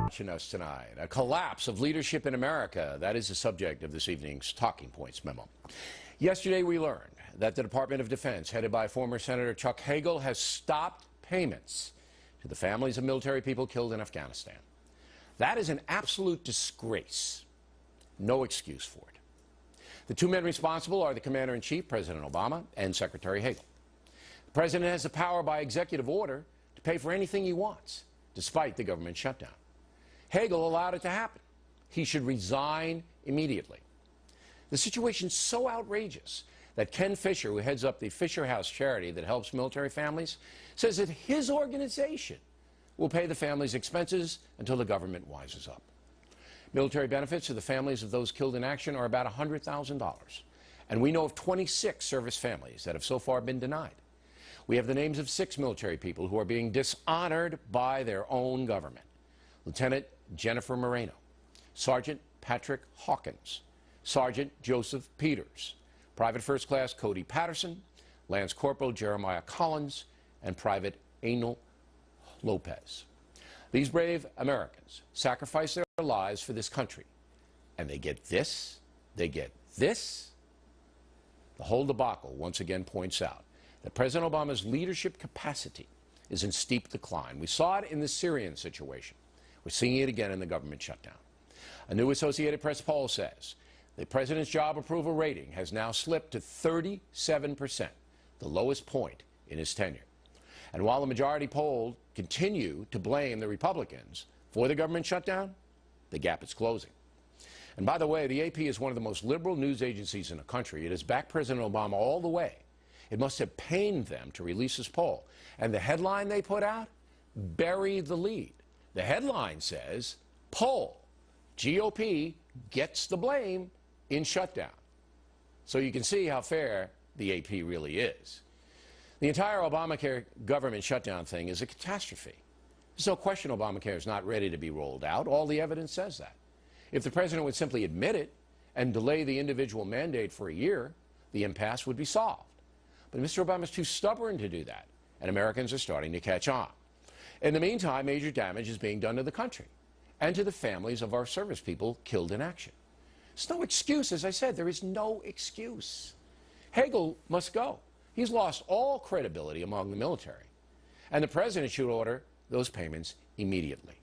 Watching us tonight, a collapse of leadership in America. That is the subject of this evening's Talking Points memo. Yesterday we learned that the Department of Defense, headed by former Senator Chuck Hagel, has stopped payments to the families of military people killed in Afghanistan. That is an absolute disgrace. No excuse for it. The two men responsible are the Commander-in-Chief, President Obama, and Secretary Hagel. The President has the power by executive order to pay for anything he wants, despite the government shutdown. Hagel allowed it to happen. He should resign immediately. The situation is so outrageous that Ken Fisher, who heads up the Fisher House charity that helps military families, says that his organization will pay the families' expenses until the government wises up. Military benefits to the families of those killed in action are about $100,000. And we know of 26 service families that have so far been denied. We have the names of 6 military people who are being dishonored by their own government. Lieutenant Jennifer Moreno, Sergeant Patrick Hawkins, Sergeant Joseph Peters, Private First Class Cody Patterson, Lance Corporal Jeremiah Collins, and Private Anil Lopez. These brave Americans sacrificed their lives for this country, and they get this, they get this. The whole debacle once again points out that President Obama's leadership capacity is in steep decline. We saw it in the Syrian situation. We're seeing it again in the government shutdown. A new Associated Press poll says the president's job approval rating has now slipped to 37%, the lowest point in his tenure. And while the majority polled continue to blame the Republicans for the government shutdown, the gap is closing. And by the way, the AP is one of the most liberal news agencies in the country. It has backed President Obama all the way. It must have pained them to release this poll. And the headline they put out, bury the lead. The headline says, poll, GOP gets the blame in shutdown. So you can see how fair the AP really is. The entire Obamacare government shutdown thing is a catastrophe. There's no question Obamacare is not ready to be rolled out. All the evidence says that. If the president would simply admit it and delay the individual mandate for a year, the impasse would be solved. But Mr. Obama is too stubborn to do that, and Americans are starting to catch on. In the meantime, major damage is being done to the country and to the families of our service people killed in action. There's no excuse, as I said, there is no excuse. Hagel must go. He's lost all credibility among the military, and the president should order those payments immediately.